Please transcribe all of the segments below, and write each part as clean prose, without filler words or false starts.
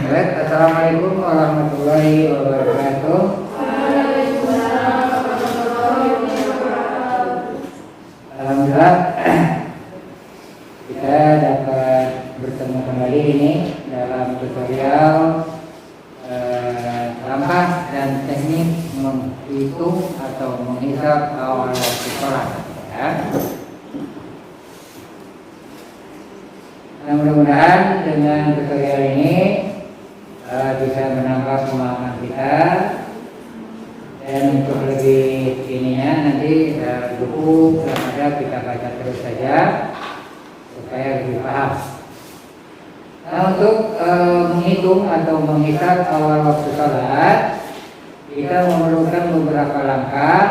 Baik, assalamualaikum warahmatullahi wabarakatuh. Alhamdulillah kita dapat bertemu kembali ini dalam tutorial langkah dan teknik menghitung atau menghisap awal waktu sholat. Ya. Nah, mudah-mudahan dengan tutorial ini bisa menambah pemahaman kita, dan untuk lebih ininya nanti buku yang ada kita baca terus saja supaya lebih paham. Nah, untuk menghitung atau menghisap awal waktu sholat kita memerlukan beberapa langkah.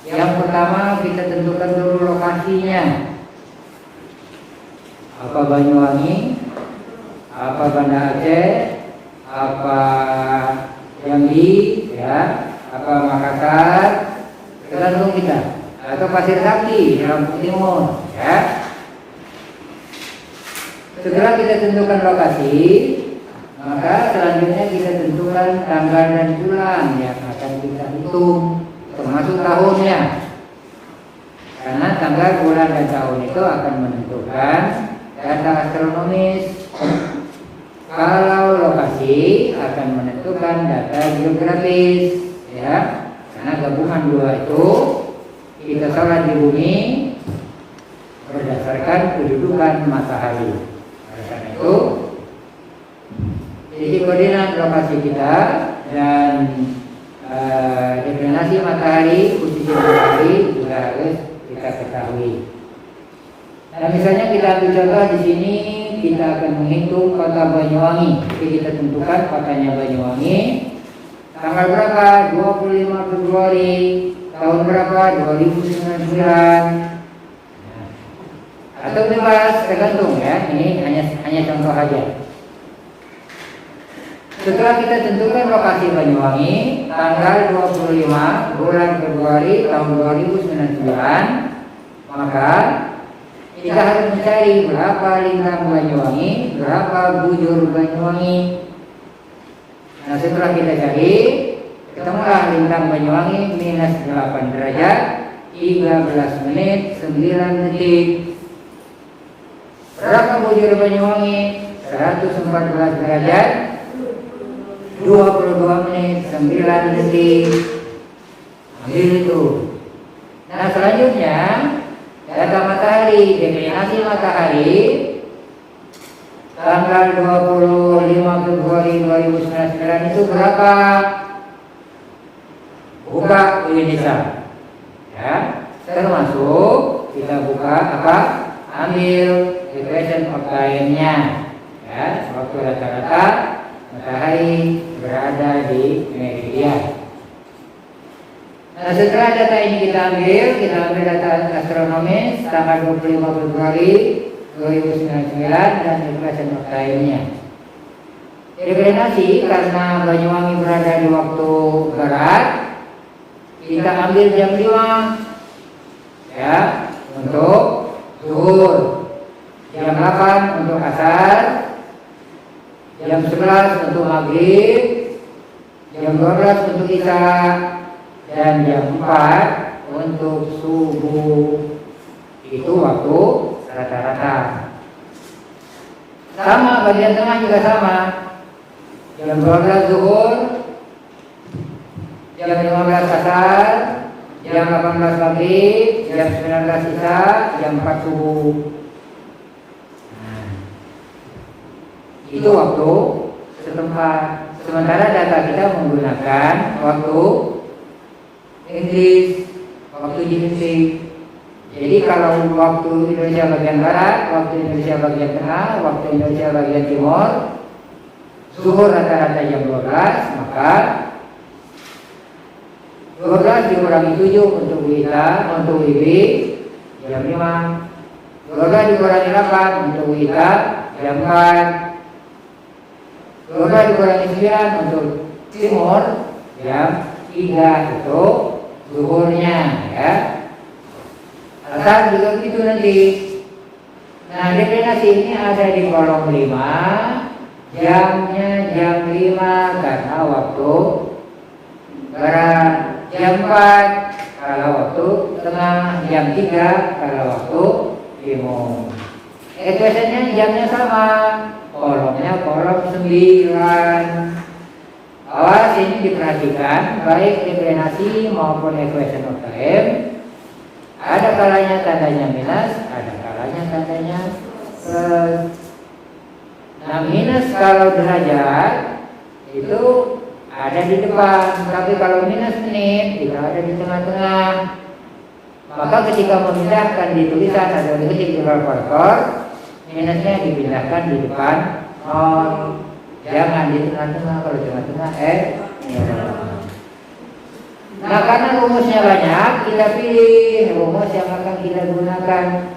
Yang pertama, kita tentukan dulu lokasinya. Apa Banyuwangi, apa Banda Aceh, apa Jambi, ya, apa Makassar, tergantung kita, atau Pasir Saki di Lampung Timur, ya. Setelah kita tentukan lokasi, maka selanjutnya kita tentukan tanggal dan bulan yang akan kita hitung, termasuk tahunnya. Karena tanggal, bulan, dan tahun itu akan menentukan data astronomis. Kalau lokasi akan menentukan data geografis, ya. Karena gabungan dua itu, kita sholat di bumi berdasarkan kedudukan matahari. Oleh karena itu, jadi koordinat lokasi kita dan deklinasi matahari, posisi matahari juga harus kita ketahui. Nah, misalnya kita ambil contoh di sini, kita akan menghitung kota Banyuwangi. Jadi kita tentukan kotanya Banyuwangi. Tanggal berapa? 25 Februari. Tahun berapa? 2009. Atau bebas, tergantung ya. Ini hanya contoh aja. Setelah kita tentukan lokasi Banyuwangi, tanggal 25 bulan Februari tahun 2009, maka kita harus mencari berapa lintang Banyuwangi, berapa bujur Banyuwangi. Nah, setelah kita cari, ketemulah lintang Banyuwangi minus 8 derajat, 13 menit, 9 detik. Berapa bujur Banyuwangi? 114 derajat, 22 menit, 9 detik. Ambil itu. Nah, selanjutnya data matahari, deklinasi matahari tanggal 25 Februari 2009 itu berapa? Buka Indonesia, ya, termasuk kita buka apa? Ambil equation of time-nya, ya, waktu rata-rata matahari berada di meridian. Nah, setelah data ini kita ambil data astronomis tanggal 25 Februari 2009 dan equation of time-nya. Deklinasi karena Banyuwangi berada di waktu barat, kita ambil jam 5, ya, untuk zuhur, jam 8 untuk asar, jam 11 untuk maghrib, jam 12 untuk isya, dan jam 4 untuk subuh. Itu waktu rata-rata. Sama, bagian tengah juga sama. Jam 12 zuhur, jam 15 asar, jam 18 maghrib, jam 19 isya, jam 4 subuh. Nah, itu waktu setempat. Sementara data kita menggunakan waktu Inggris, waktu GMT. Jadi kalau waktu Indonesia bagian barat, waktu Indonesia bagian tengah, waktu Indonesia bagian timur, zuhur rata-rata jam 12, maka 12 dikurangi 7 untuk WITA, untuk WIB jam 5. 12 dikurangi 8 untuk WITA jam 4. 12 dikurangi 9 untuk timur jam 3 itu zuhurnya, ya. Asar juga begitu nanti. Nah, deklinasi ini ada di kolom 5. Jamnya jam 5 karena waktu barat, jam 4 kalau waktu tengah, jam 3 kalau waktu timur. Equationnya jamnya sama, kolomnya kolom 9. Awas ini diperhatikan, baik deklinasi maupun equation of time. Ada kalanya tandanya minus, ada kalanya tandanya plus. Nah, minus kalau derajat itu ada di depan, tapi kalau minus menit itu ada di tengah-tengah. Maka ketika memindahkan di tulisan atau diketik di kalkulator, minusnya dipindahkan di depan 0. Jangan di tengah-tengah, kalau tengah-tengah Nah, karena rumusnya banyak, kita pilih rumus yang akan kita gunakan.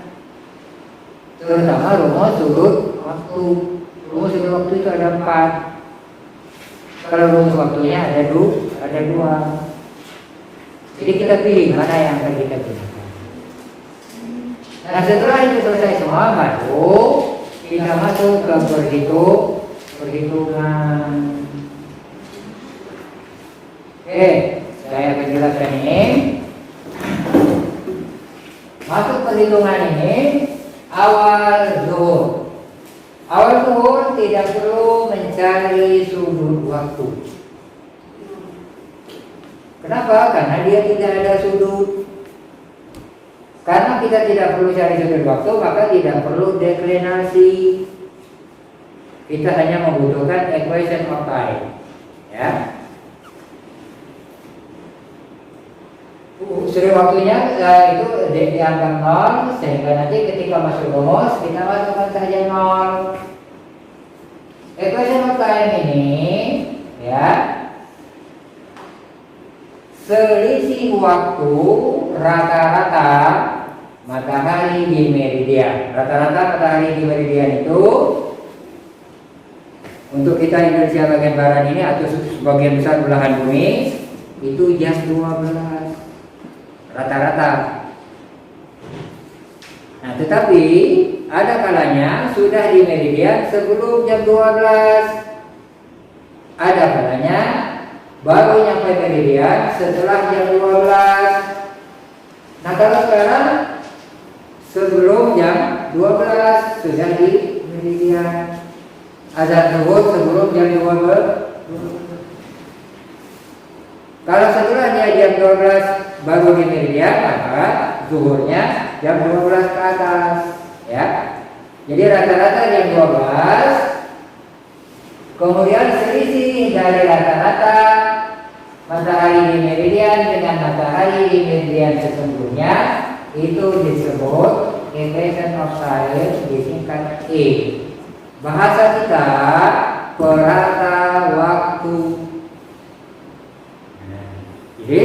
Terutama rumus sudut waktu. Rumus sudut waktu itu ada 4. Kalau rumus waktunya ada 2. Jadi kita pilih mana yang akan kita gunakan. Nah, setelah itu selesai semua, baru kita masuk ke perhitungan. Oke, saya akan jelaskan ini. Masuk perhitungan ini awal zuhur. Awal zuhur tidak perlu mencari sudut waktu. Kenapa? Karena dia tidak ada sudut. Karena kita tidak perlu cari sudut waktu, maka tidak perlu deklinasi. Kita hanya membutuhkan equation of time. Ya. Sudut waktunya itu dianggap 0, sehingga nanti ketika masuk rumus kita masukkan saja 0. Equation of time ini, ya, selisih waktu rata-rata matahari di meridian. Rata-rata matahari di meridian itu untuk kita Indonesia bagian barat ini atau sebagian besar belahan bumi itu jam 12 rata-rata. Nah, tetapi ada kalanya sudah di meridian sebelum jam 12. Ada kalanya baru nyampe meridian setelah jam 12. Nah, kalau sekarang sebelum jam 12 sudah di meridian. Azan zuhur sebelum jam 12. Kalau setelahnya jam 12 baru di meridian, maka zuhurnya jam 12 ke atas, ya. Jadi rata-rata jam 12. Kemudian selisih dari rata-rata matahari di meridian dengan matahari di meridian sesungguhnya itu disebut equation of time, disingkat E. Bahasa kita perata waktu. Jadi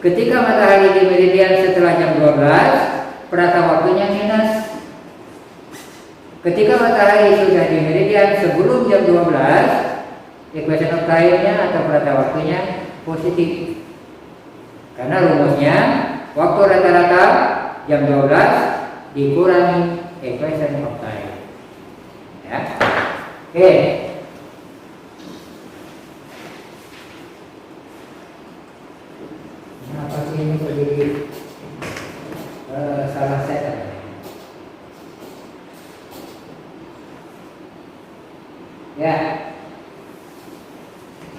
ketika matahari di meridian setelah jam 12, perata waktunya minus. Ketika matahari sudah di meridian sebelum jam 12, equation of time-nya atau perata waktunya positif. Karena rumusnya waktu rata-rata jam 12 dikurangi equation of time. Ya. Oke. Kenapa sih ini terjadi salah set? Ya.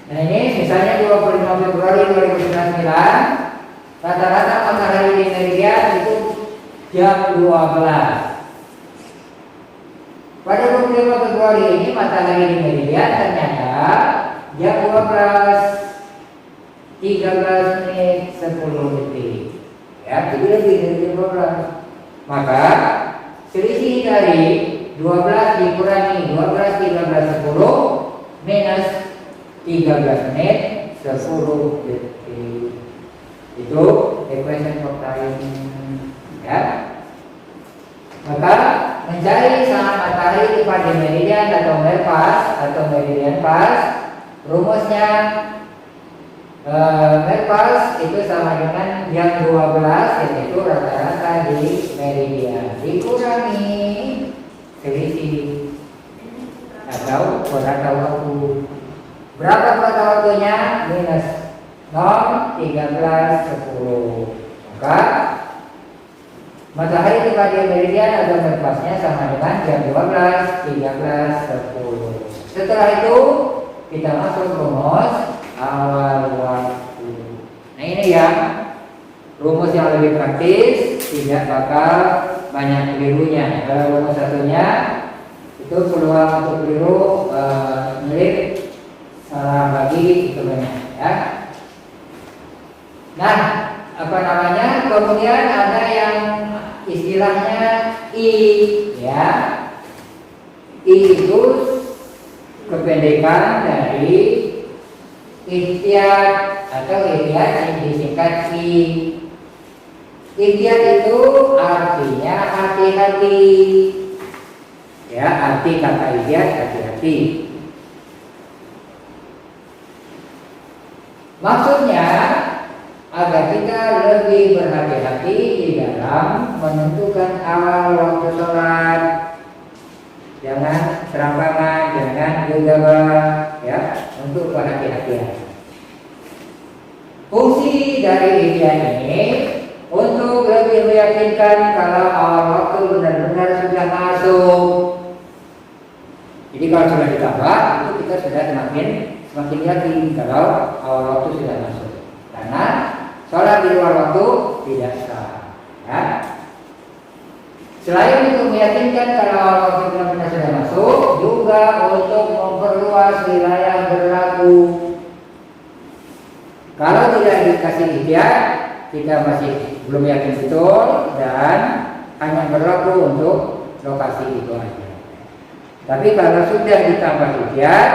Nah, ini misalnya 25 Februari 2009, rata-rata matahari di meridian itu jam 12. Pada 25 Februari ini matahari di meridian ternyata jam 12 13 menit 10 detik. Ya, jadi lebih dari jam 12. Maka selisih dari 12 dikurangi 12 13 10 minus 13 menit 10 detik. Itu equation of time. Ya. Maka mencari sangat matahari pada meridian atau merpas atau meridian pas, rumusnya merpas itu sama dengan jam 12, yaitu rata-rata di meridian dikurangi selisih atau kurang tahu waktu. Berapa kurang tahu waktunya? Minus 0, 13, 10. Maka matahari tiba di meridian atau berpasnya sama dengan jam 12, 13, 10. Setelah itu kita masuk rumus awal waktu. Nah ini ya rumus yang lebih praktis, tidak bakal banyak kelirunya. Kalau rumus satunya itu peluang untuk keliru mirip salah bagi itu banyak ya. Nah apa namanya, kemudian ada yang istilahnya I ya. I itu kependekan dari ikhtiar atau ikhtiar yang disingkat I. Ikhtiar itu artinya hati-hati ya, arti kata ikhtiar hati-hati. Maksudnya agar kita lebih berhati-hati di dalam menentukan awal waktu sholat. Jangan serampangan, jangan gegabah ya, untuk berhati-hatian. Fungsi dari ikhtiar ini untuk lebih meyakinkan kalau awal waktu benar-benar sudah masuk. Jadi kalau sudah ditambah, itu kita sudah semakin yakin kalau awal waktu sudah masuk. Karena sholat di luar waktu tidak sah. Ya. Selain untuk meyakinkan kalau awal waktu benar-benar sudah masuk, juga untuk memperluas wilayah berlaku. Kalau tidak dikasih ikhtiar, kita masih belum yakin betul dan hanya berlaku untuk lokasi itu aja. Tapi kalau sudah ditambah ikhtiar,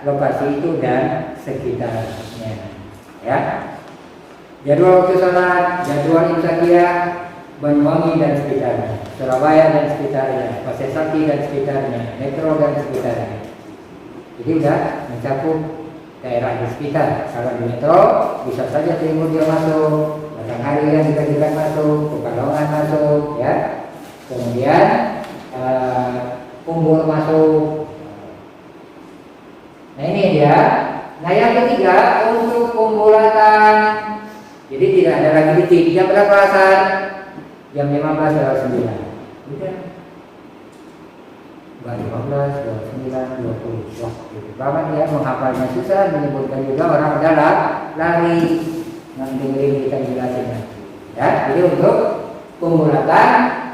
lokasi itu dan sekitarnya. Ya. Jadwal waktu sholat, jadwal imsakiyah, Banyuwangi dan sekitarnya, Surabaya dan sekitarnya, Pasir Saki dan sekitarnya, Metro dan sekitarnya. Jadi sudah mencakup daerah di sekitar. Kalau di Metro bisa saja Timur dia masuk, Batanghari yang dikatakan masuk, Pekalongan masuk, ya. Kemudian Umbul masuk. Nah ini dia. Nah yang ketiga untuk pembulatan. Jadi tidak ada lagi titik. Jam berapa asar? Jam 15:09. Udah. Jam 15:09, 20. Wah, itu banget ya, menghafalnya susah, menyebutkan juga orang adalah lari mendengarin kita jelasin. Ya, jadi untuk pembulatan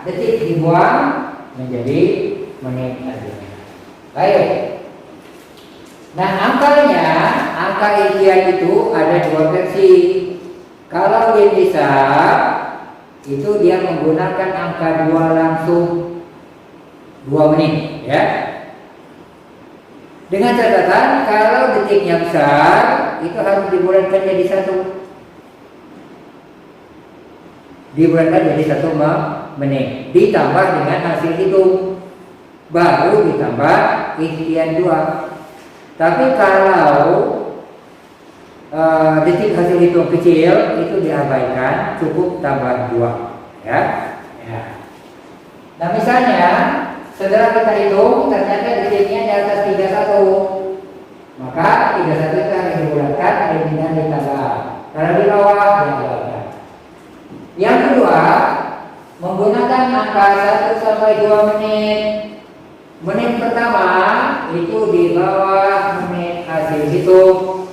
detik dibuang menjadi menit aja. Baik. Nah, angka ikhtiar itu ada dua versi. Kalau dia bisa itu dia menggunakan angka 2 langsung 2 menit ya. Dengan catatan kalau detiknya besar itu harus dibulatkan jadi 1. Dibulatkan jadi 1 menit ditambah dengan hasil hitung, baru ditambah ikhtiar 2. Tapi kalau detik hasil hitung kecil itu diabaikan, cukup tambah 2 ya. Nah misalnya setelah kita hitung ternyata detiknya di atas 31, maka 31 itu harus dibulatkan dengan ditambah. Kalau di bawah diabaikan. Yang kedua, menggunakan angka 1 sampai 2 menit. Menit pertama itu di bawah menit hasil hitung.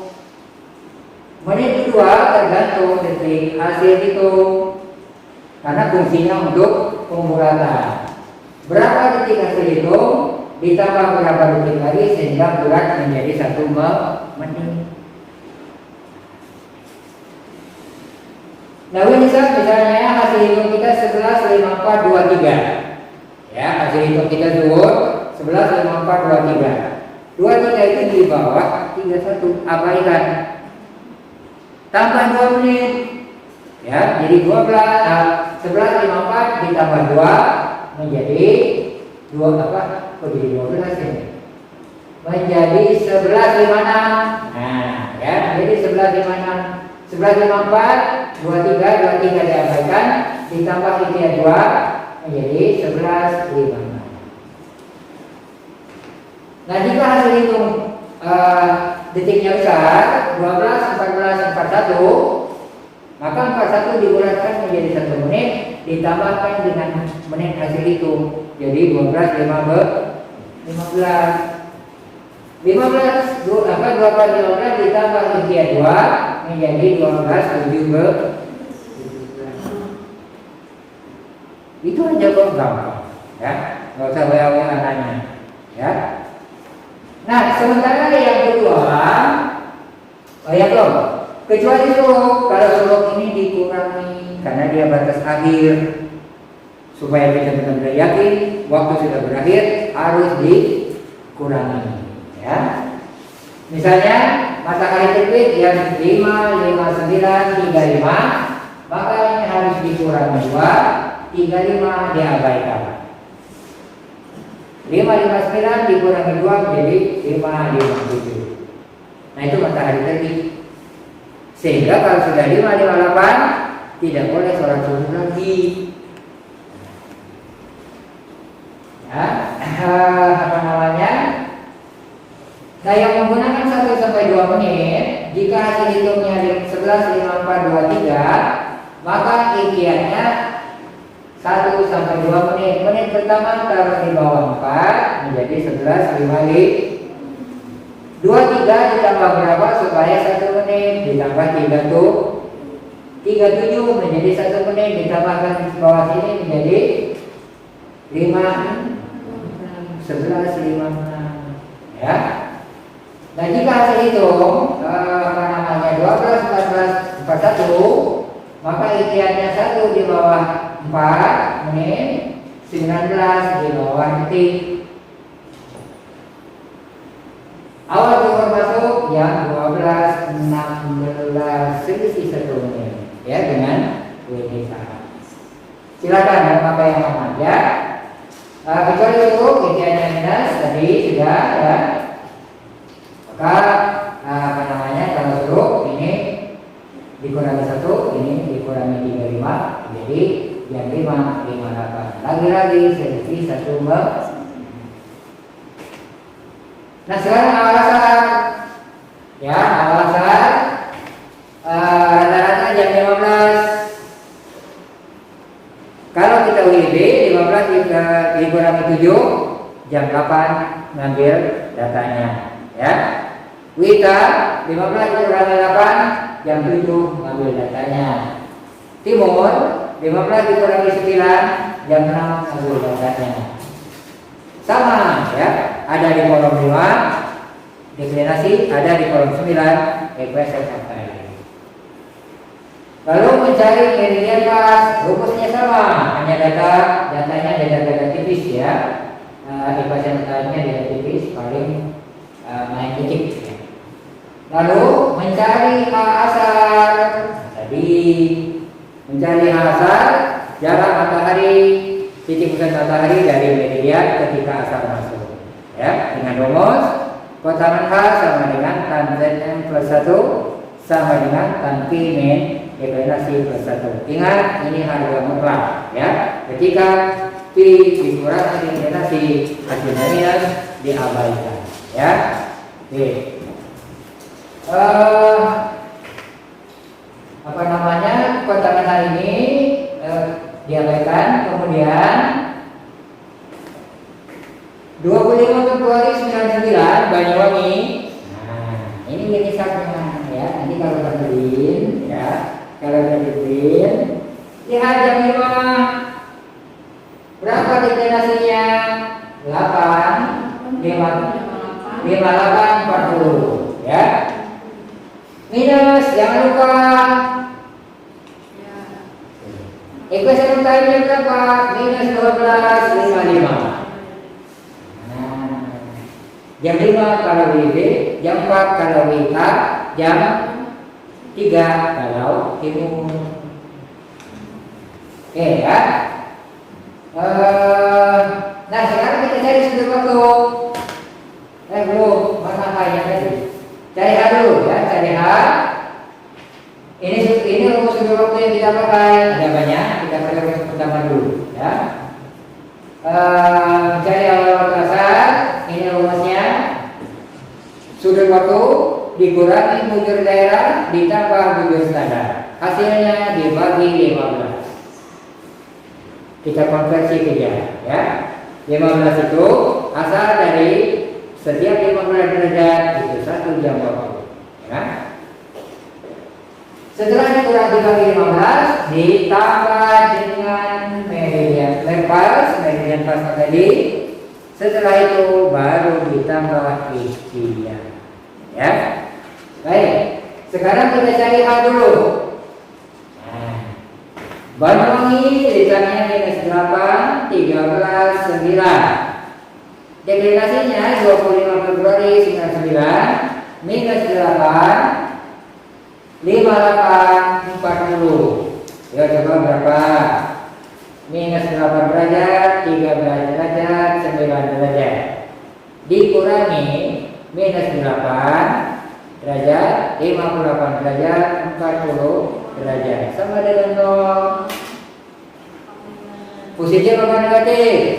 Menit kedua tergantung detik hasil hitung, karena fungsinya untuk pembulatan. Berapa detik hasil hitung ditambah berapa detik lagi sehingga bulat menjadi 1 menit. Nah, misalnya hasil hitung kita 11.5423. Ya, hasil hitung kita zuhur 11.5423. 23 itu di bawah 31, abaikan. Tambah 2 menit. Ya, jadi 11.54 ditambah 2 menjadi 2 apa? Kok jadi 12 ini? Menjadi 11.56. Nah, ya, jadi 11.56. 11.54 23 diabaikan ditambah ikhtiar 2 menjadi 11.56. Nah, jika hasil hitung detiknya besar 12, 14, 41, maka 41 dibulatkan menjadi 1 menit ditambahkan dengan menit hasil hitung, jadi 12, 15 ditambah usia 2 menjadi 12, 7 itu aja kok gampang, ya, nggak usah banyak nanya, ya. Nah, sementara yang kedua, ya belum. Kecuali suluk, kalau suluk ini dikurangi karena dia batas akhir, supaya kita benar-benar yakin waktu sudah berakhir harus dikurangi, ya. Misalnya matahari terbit yang 5, 59, 35, maka ini harus dikurangi 2. 35 diabaikan. 559 dikurangi 2 menjadi 557. Nah, itu matahari terbit. Sehingga kalau sudah 558 tidak boleh sholat subuh lagi. Ya, apa namanya? Nah, yang menggunakan 1 sampai 2 menit, jika hasil hitungnya 11, 54, 23, maka ikhtiarnya 1 sampai 2 menit. Menit pertama taruh di bawah 4 menjadi 11, 5, 23 ditambah berapa supaya 1 menit ditambah 37 menjadi 1 menit ditambahkan di bawah sini menjadi 5, 11, 5, ya. Nah, jika hasil hitung 12, 14, 41, maka ikhtiarnya 1 di bawah 4 menit, 19 di bawah detik. Awal keluar masuk yang 12, 16 selisih 1 menit, ya, dengan WD sama. Silakan ya, apa yang aman, ya. Kecuali itu ikhtiarnya minus tadi sudah, ya. Maka apa namanya, kalau suruh ini dikurangi 1, ini dikurangi 35, jadi yang 5, 58. Lagi-lagi selisih 1 menit. Nah, sekarang alasan, ya, alasan rata-rata jam 15. Kalau kita WIB 15 dikurangi 7, jam 8 ngambil datanya, ya. WITA 15 dikurangi 8, jam 7 ngambil datanya. Timur 15 dikurangi 9, jam 6 ngambil datanya. Sama, ya, ada di kolom 5 deklinasi, ada di kolom 9 ekuasi sampai. Lalu mencari meridian pas, rumusnya sama, hanya datanya data tipis, ya. Ekuasi datanya data tipis paling main dikit, ya. Lalu mencari asar, tadi mencari asar jarak matahari, titik pusat matahari dari meridian ketika asar masuk, ya, dengan rumus kotangan H sama dengan tan N plus 1 sama dengan tan P min deklinasi plus 1. Ingat, ini harga mutlak, ya. Ketika P dikurangi deklinasi hasilnya minus diabaikan, ya. Oke. Apa namanya, kotangan H ini diabaikan. Kemudian 25 Februari 99 Banyuwangi. Nah, ini misalnya, ya. Nanti kalau terbitin, ya, kalau terbitin lihat jam 5 berapa deklinasinya? 8, 58, 40, ya. Minus, jangan lupa ekuasi time-nya berapa? Minus 12, 55. Jam 5 kalau WIB, jam 4 kalau WIK, jam 3 kalau timur. Oke, ya. Nah, sekarang kita cari sudut waktu. Belum, mana H-nya tadi? Cari H dulu, ya, cari H. Ini rumus sudut waktu yang kita pakai. Ada banyak, kita pakai rumus pertama dulu, ya. Cari awal waktu asar. Ini rumusnya Sudut waktu dikurangi bujur daerah ditambah bujur standar. Hasilnya dibagi 15. Kita konversi ke jarak ya. 15 itu asal dari setiap 15 derajat itu 1 jam waktu ya. Setelah dikurang dibagi 15 ditambah dengan meridian pas tadi. Setelah itu baru ditambah istilah ya. Baik, sekarang kita cari H dulu. Banyuwangi lisannya -8, 13, 9. Deklinasinya 25 Februari 99, -8, 58, 40. Ya coba berapa? -8 derajat, 13 derajat, 9 derajat. Dikurangi -8 derajat, 58 derajat, 40 derajat. Sama dengan 0. Positif apa negatif?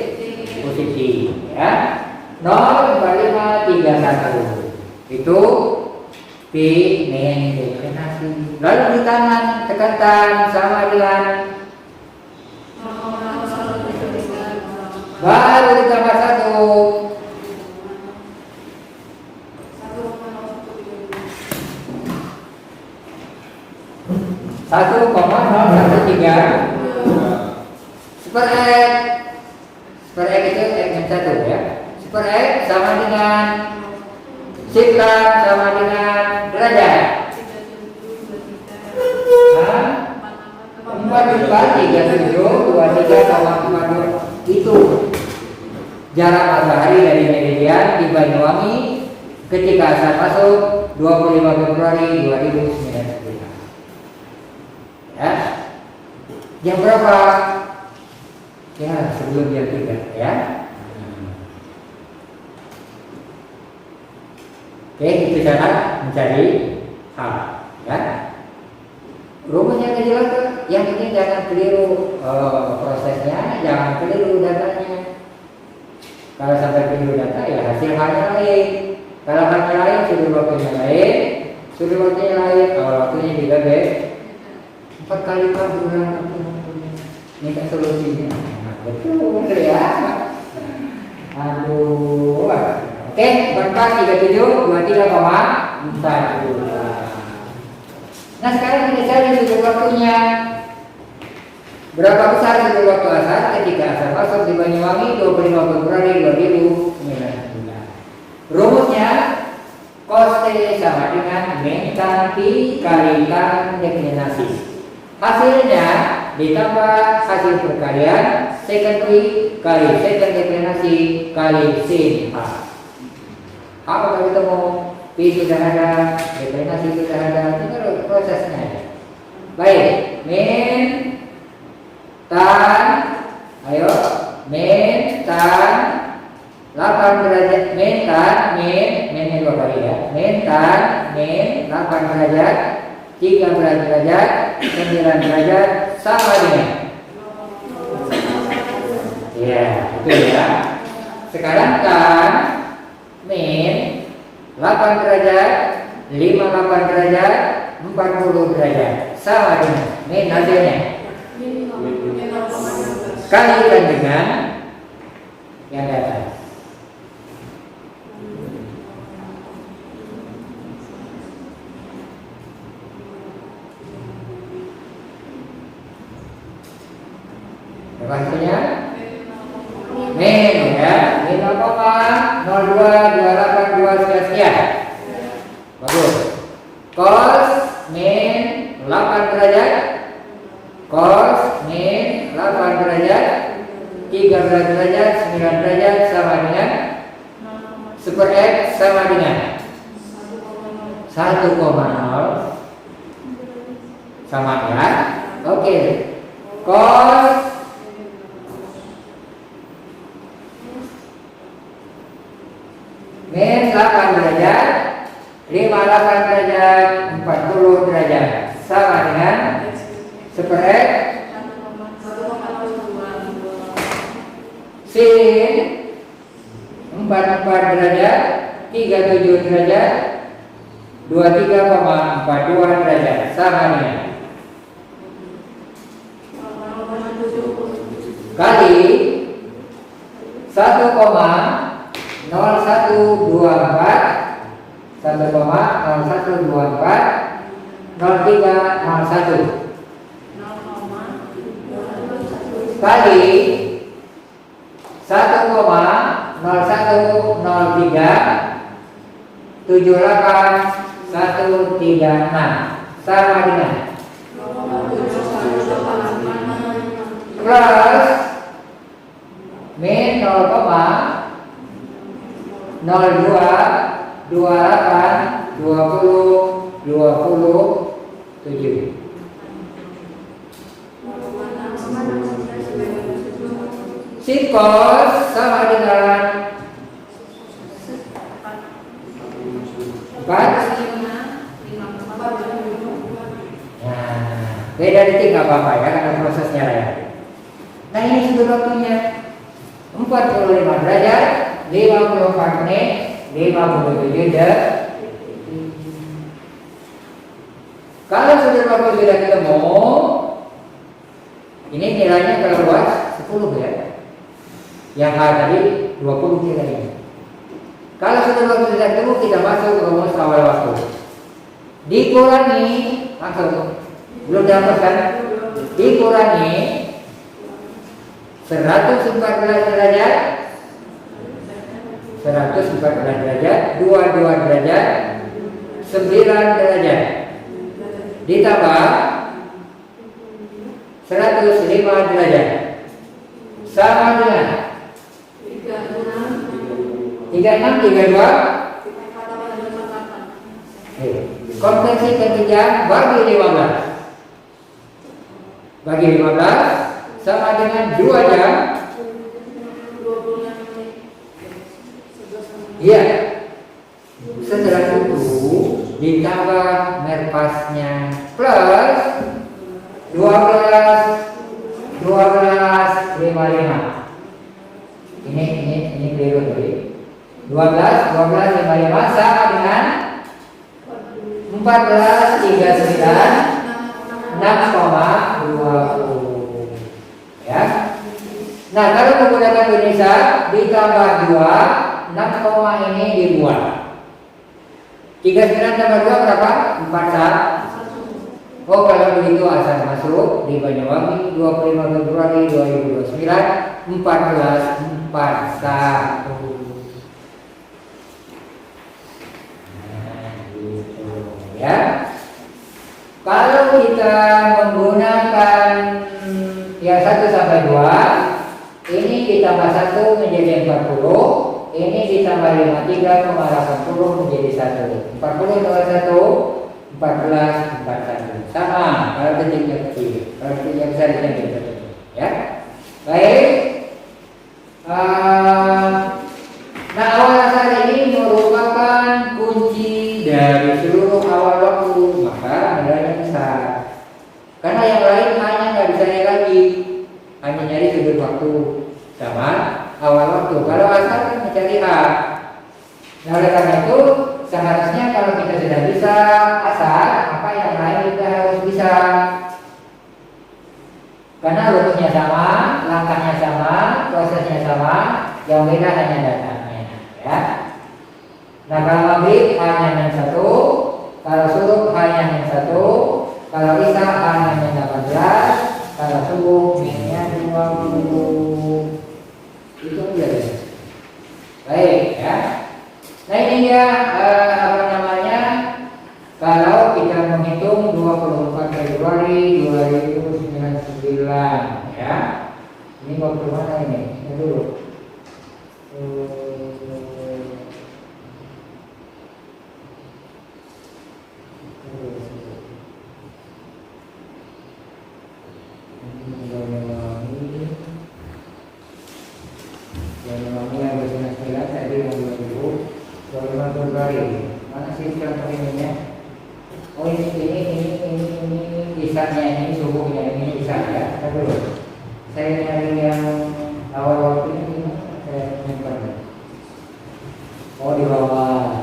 Positif ya. 0, 45, 31. Itu P deklinasi. Lalu di tangan tekan sama dengan baru ditambah 1. 1,013 super X. Super X itu X-1 ya. Super X sama dengan siklat sama dengan derajat. 4,3723,42 itu jarak matahari dari meridian di Banyuwangi ketika asar masuk 25 Februari 2009. Ya. Jam berapa? Ya, sebelum jam 3 ya. Oke, itu cara mencari H ya. Rumusnya jelas, yang penting jangan keliru prosesnya, jangan keliru datanya. Kalau sampai keliru data ya hasil H-nya lain. Kalau H-nya lain, sudut waktunya lain, sudut waktunya lain, awal waktunya juga beda. 4 kali berulang minta solusinya. Betul ya. Aduh. Oke, 4, 37, 23,42. Nah sekarang kita cari sudut waktunya. Berapa besar sudut waktu asar ketika asar masuk di Banyuwangi 25 Februari 2009. Rumusnya cos T sama dengan min tan pi kali tan deklinasi. Hasilnya ditambah hasil perkalian secant pi kali secant deklinasi kali sin H. Apa kalau ketemu pi sudah ada, deklinasi sudah ada, tinggal prosesnya aja. Baik, min tan, ayo min tan 8 derajat, min dua kali ya, min tan min 8 derajat, 13 derajat, 9 derajat sama dengan ya, betul ya. Sekarang tan min 8 derajat, 58 derajat, 40 derajat sama dengan min hasilnya. Kalikan dengan yang di atas. Berapa hasilnya? Min ya, 5,02282 sekian. Bagus. Cos min 8 derajat, cos min 8 derajat, 13 derajat, 9 derajat sama dengan super X sama dengan 1,0 sama ya. Oke. Cos min 8 derajat, 58 derajat, 40 derajat sama dengan super X sin 44 derajat, 37 derajat 23,42 derajat sama dengan kali 1,0124 kali 1,0103 sama dengan plus min 0,02282027 Sikos sama dengan 4. Nah, beda detik nggak apa-apa ya karena prosesnya ya. Nah ini sudah waktunya 45 derajat 54 menit 57 detik. Kalau sudah waktu sudah ketemu, ini nilainya keluar 10 ya. Yang H tadi 20 nilainya. Kalau sudah waktu sudah ketemu, kita masuk ke rumus awal waktu. Dikurangi langsung belum dapat kan? Dikurangi 114 derajat 114 derajat 22 derajat 9 derajat ditambah 105 derajat sama dengan 36 32 konversi ketiga bagi 15 sama dengan 2 jam. Iya. Setelah itu ditambah merpasnya plus 12,55. Ini keliru tadi. 12,55 sama dengan 14,39 6,20 ya. Nah kalau menggunakan Indonesia ditambah 2 6, ini dibuat 39 tambah 2 berapa? 41. Oh kalau begitu asal masuk di Banyuwangi 25 Februari 2029 1441. Ya, kalau kita menggunakan yang 1 sampai 2, ini ditambah 1 menjadi 40, ini ditambah 53,80 menjadi 1. 40 tambah 1, 14,41. Sama, kalau detiknya kecil, kalau detiknya besar itu yang kita ya. Baik. Nah awal asal ini merupakan kunci dari seluruh awal waktu, maka nilainya besar. Karena yang lain hanya nggak bisa nyari lagi, hanya nyari sudut waktu sama awal waktu. Kalau asal kan mencari A. Nah oleh karena itu seharusnya kalau kita sudah bisa asal, maka yang lain kita harus bisa. Karena rumusnya sama, langkahnya sama, prosesnya sama, yang beda hanya datanya, ya. Nah kalau maghrib hanya yang 1, kalau subuh hanya yang 1, kalau isya hanya yang 18, kalau subuh minnya 20. Itu aja. Baik, ya. Nah ini ya kalau kita menghitung 24 Februari 2009 ya. Ini waktu mana ini? Ini dulu. Mana sih contoh ininya? Oh ini isanya, ini subuhnya, ini isya ya. Aduh, saya nyari yang awal waktu ini saya nyimpan. Oh di bawah.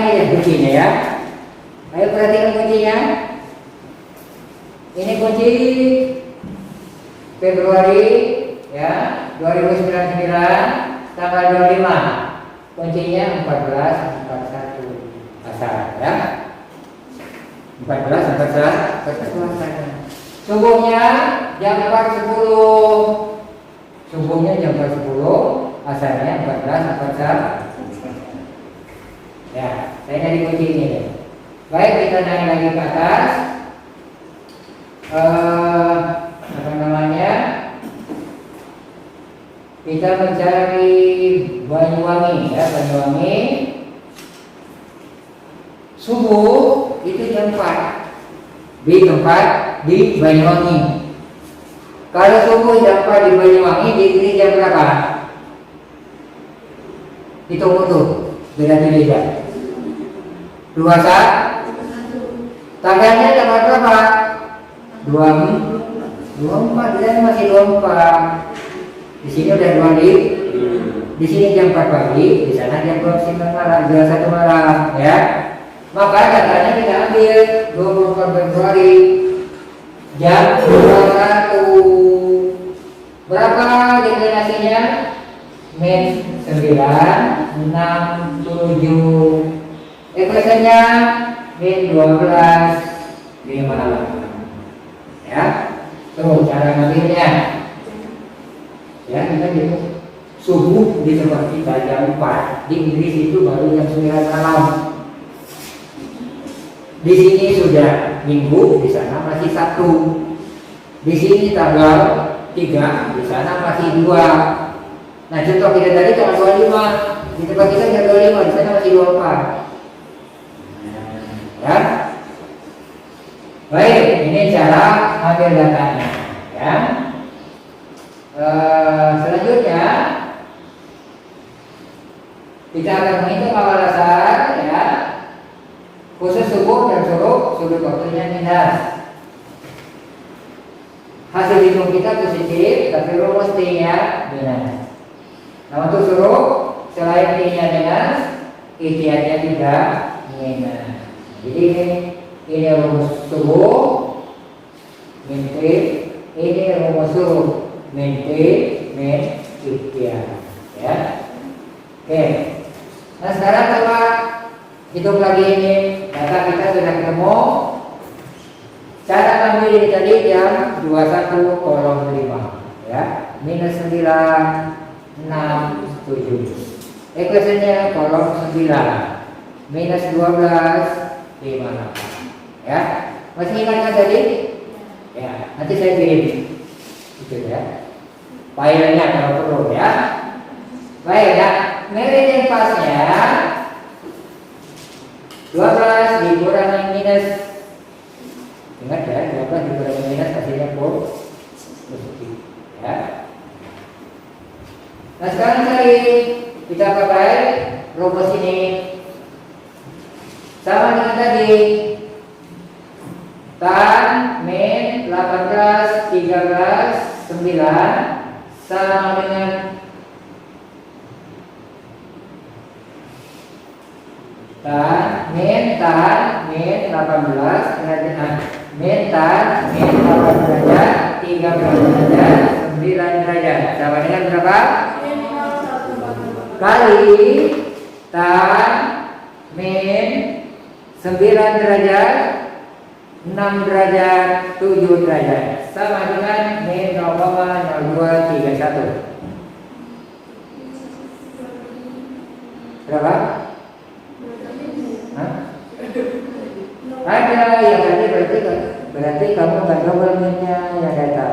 ini ya kuncinya ya. Ayo perhatikan kuncinya. Ini kunci Februari ya 2099 tanggal 25. Kuncinya 1441 asal ya. 1441 subuhnya jam 4.10. Subuhnya jam 4.10, asalnya 14.41. Ya, saya nyari kunci ini. Baik, kita naik lagi ke atas. Apa namanya? Kita mencari Banyuwangi ya, Banyuwangi. Subuh itu jam 4 di tempat di Banyuwangi. Kalau subuh jam 4 di Banyuwangi, di sini jam berapa? Hitung tuh, beda-beda. 21. Tanggalnya tanggal berapa? 24, dan masih 24. Di sini udah 2 di sini jam 4 pagi, di sana jam 9 malam, jam 1 malam, ya. Maka datanya kita ambil 24 Februari jam 21. Berapa deklinasinya? Min 9, 6, 7. Ekuasionnya min 12, 5. Ya, tuh cara ngambilnya. Ya, kita gitu. Subuh di tempat kita jam 4, di Inggris itu baru jam 9 malam. Di sini sudah Minggu, di sana masih Sabtu. Di sini tanggal 3, di sana masih 2. Nah, contoh kita tadi tanggal 25, di tempat kita jam 25, di sana masih 24. Ya. Baik, ini cara ambil datanya, ya. Selanjutnya kita akan menghitung awal dasar, ya. Khusus subuh dan sudut waktunya minus. Hasil hitung kita positif, tapi rumus T-nya minus. Nah, untuk suruh selain T-nya minus, ITR-nya juga minus. Jadi ini rumus subuh min T, ini rumus suruh min T min ITR, ya. Oke. Nah, sekarang coba hitung lagi ini. Data kita sudah ketemu. Cara ngambil ini tadi jam 21 kolom 5, ya. Minus 9, 6, 7. Ekuasinya kolom 9. Minus 12, 5. Ya. Masih ingat kan tadi? Ya, nanti saya kirim. Itu ya. Filenya kalau perlu ya. Baik ya. Meridian pasnya 12 dikurangi minus. Ingat ya, 12 dikurangi minus hasilnya positif. Ya. Nah, sekarang kita pakai rumus ini. Sama dengan tadi. Tan min 18 13 9 sama dengan tan min 18 min 18 derajat 13 derajat 9 derajat sama dengan berapa? Kali tan min 9 derajat 6 derajat 7 derajat sama dengan min 0,0231. Berapa? Ada yang tadi berarti kamu nggak double minnya yang data.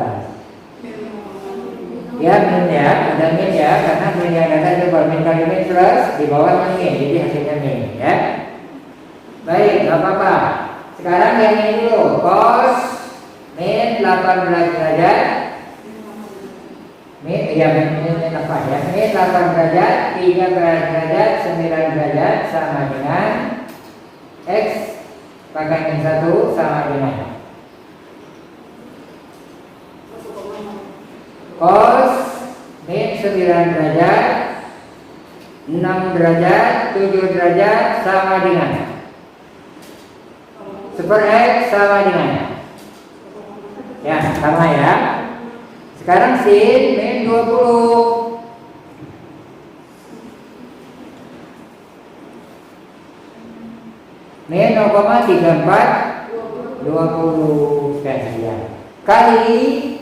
Ya min ya, ada min ya, karena min yang data itu min kali min plus di bawah min, jadi hasilnya min ya. Baik, nggak apa-apa. Sekarang yang ini dulu, cos min 18 derajat. Min apa ya? Min 8 derajat, 13 derajat, 9 derajat sama dengan X pakai min 1 sama dengan cos min 9 derajat 6 derajat, 7 derajat sama dengan super X sama dengan ya, sama ya. Sekarang sin min 20 min 0,34 20 sekian kali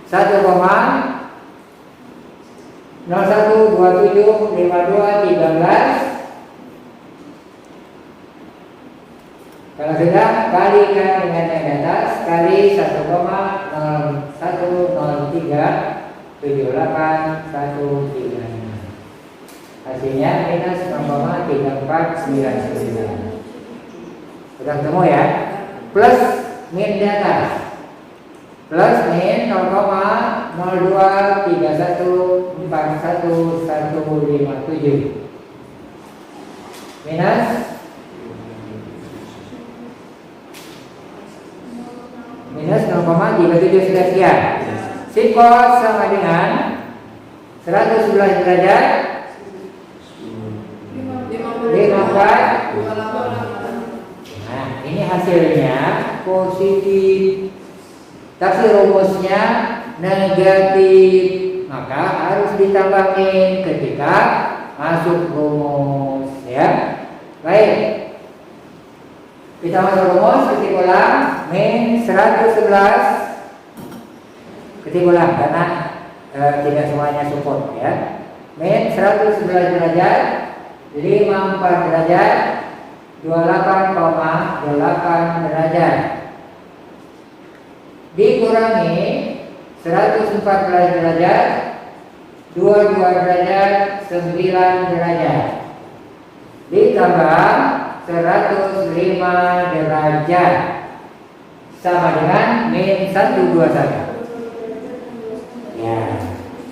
1,01275213. Kalau sudah, kalikan dengan yang di atas kali 1,01037813. Hasilnya minus 0,3499. Sudah ketemu ya? Plus min di atas. Plus min 0,023141157. Minus minus 0,37 sekian. Sin cos sama dengan 111 derajat 54. Nah, ini hasilnya positif. Tapi rumusnya negatif, maka harus ditambahin ketika masuk rumus ya. Baik, kita masuk rumus, ketik ulang min 111, ketik ulang karena tidak semuanya support ya. Min 111 derajat 54 derajat 28,8 derajat dikurangi 114 derajat 22 derajat 9 derajat ditambah 105 derajat sama dengan min 121 ya.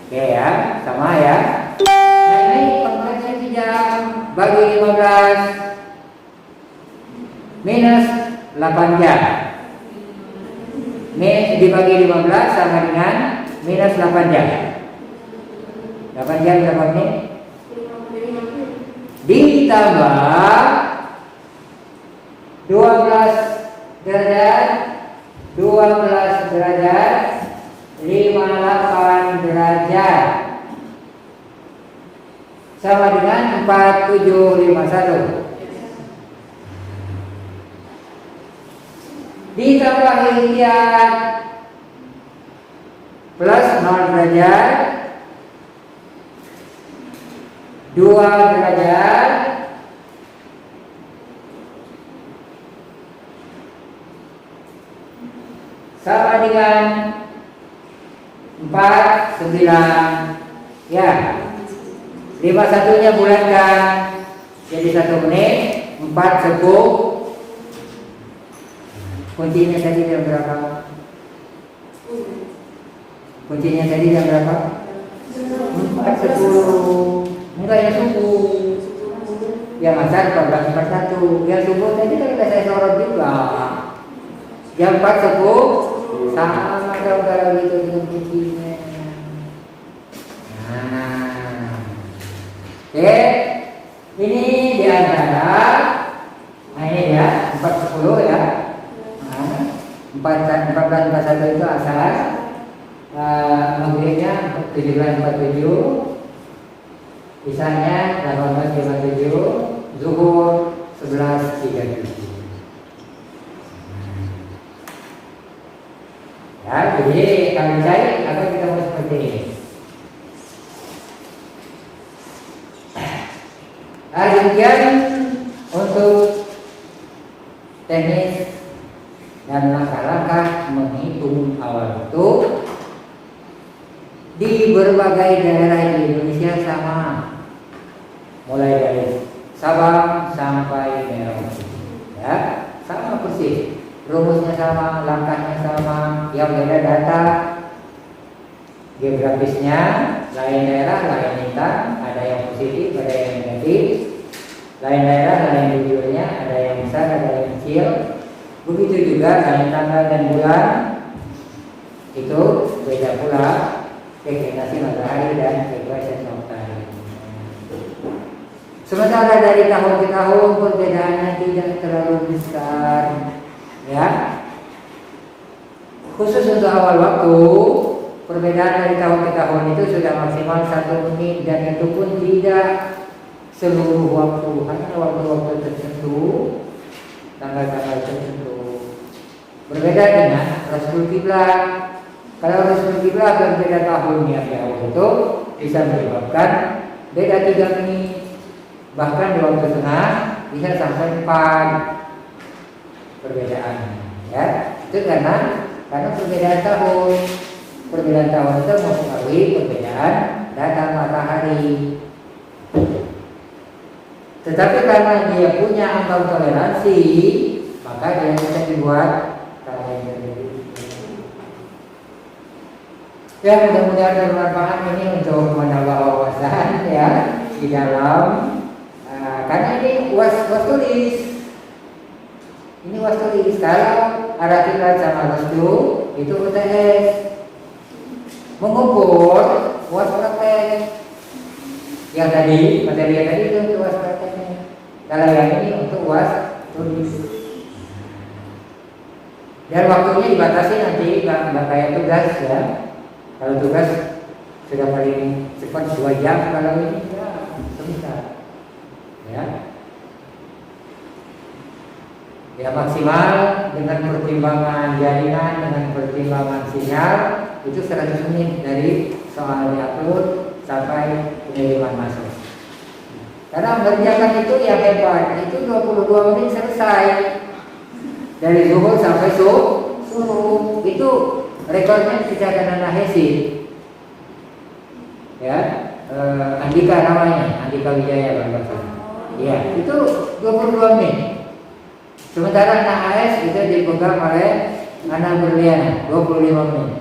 Oke ya, sama ya. Nah ini pengkajian jam bagi 15 minus 8 jam. Min dibagi 15 sama dengan minus 8 jam. 8 jam berapa menit? Ditambah 12 derajat 12 derajat 58 derajat sama dengan 4751. Ditambah ikhtiar plus 0 derajat 2 derajat sama dengan 49 ya. 51 nya bulatkan jadi 1 menit 4 sekuk. Kuncinya tadi jam berapa? Kuncinya tadi jam berapa? 4.10. Enggak ya subuh. Ya masa 14.41. Ya subuh tadi kan udah saya sorot juga. Jam 4.10 sama kalau gitu dengan kuncinya. Nah, oke. Ini di antara. Nah ini ya 4.10 ya. 14.41 itu asal maghribnya 17.47, isanya 18.57, zuhur 11.37. Ya, jadi kami cari apa kita mau seperti ini. Demikian untuk teknis dan langkah-langkah menghitung awal waktu di berbagai daerah di Indonesia sama, mulai dari Sabang sampai Merauke ya, sama persis, rumusnya sama, langkahnya sama, yang beda data geografisnya, lain daerah lain intan, ada yang positif, ada yang negatif, lain daerah lain tujuannya, ada yang besar, ada yang kecil. Begitu juga lain tanggal dan bulan itu beda pula, deklinasi matahari dan ekuasi matahari. Sementara dari tahun ke tahun perbedaannya tidak terlalu besar, ya. Khusus untuk awal waktu, perbedaan dari tahun ke tahun itu sudah maksimal 1 menit dan itu pun tidak seluruh waktu, hanya waktu-waktu tertentu, tanggal-tanggal tertentu. Berbeda dengan Rasul Kiblat. Kalau Rasul Kiblat berbeda tahunnya jauh itu bisa menyebabkan beda 3 menit. Bahkan di waktu tengah bisa sampai 4 perbedaannya, ya. Itu karena perbedaan tahun. Perbedaan tahun itu mempengaruhi perbedaan datang matahari. Tetapi karena dia punya ambang toleransi, maka dia bisa dibuat kalender. Ya, mudah-mudahan bermanfaat ini untuk menambah wawasan, ya, di dalam karena ini was tulis. Ini was tulis. Kalau arah kiblat sama restu itu UTS. Mengukur was praktek. Yang tadi, materi yang tadi itu untuk was prakteknya. Kalau yang ini untuk was tulis. Dan waktunya dibatasi nanti, nggak kayak tugas, ya. Kalau tugas sudah paling cepat 2 jam, kalau ini ya sebentar, ya. Ya maksimal dengan pertimbangan jaringan, dengan pertimbangan sinyal itu 100 menit dari soal diupload sampai pengiriman masuk. Karena mengerjakan itu yang hebat, itu 22 menit selesai. Dari zuhur sampai subuh. Itu rekornya dicatatkan Nahesi. Ya, Andika namanya, Andika Wijaya Bangsa. Ya, itu 22 menit. Sementara anak AS itu dipegang oleh Ana Berliana 25 menit.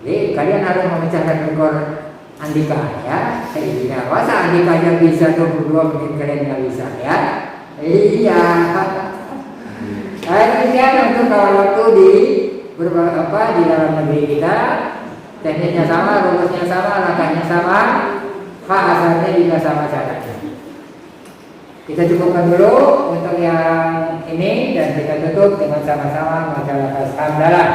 Jadi kalian harus memecahkan rekor Andika, ya. Saya masa Andika yang bisa 22 menit kalian nggak bisa, ya? Iya. Demikian untuk kawan waktu di di dalam negeri kita, tekniknya sama, rumusnya sama, langkahnya sama, hak asalnya juga sama caranya. Kita cukupkan dulu untuk yang ini dan kita tutup dengan sama-sama membaca lafaz hamdalah.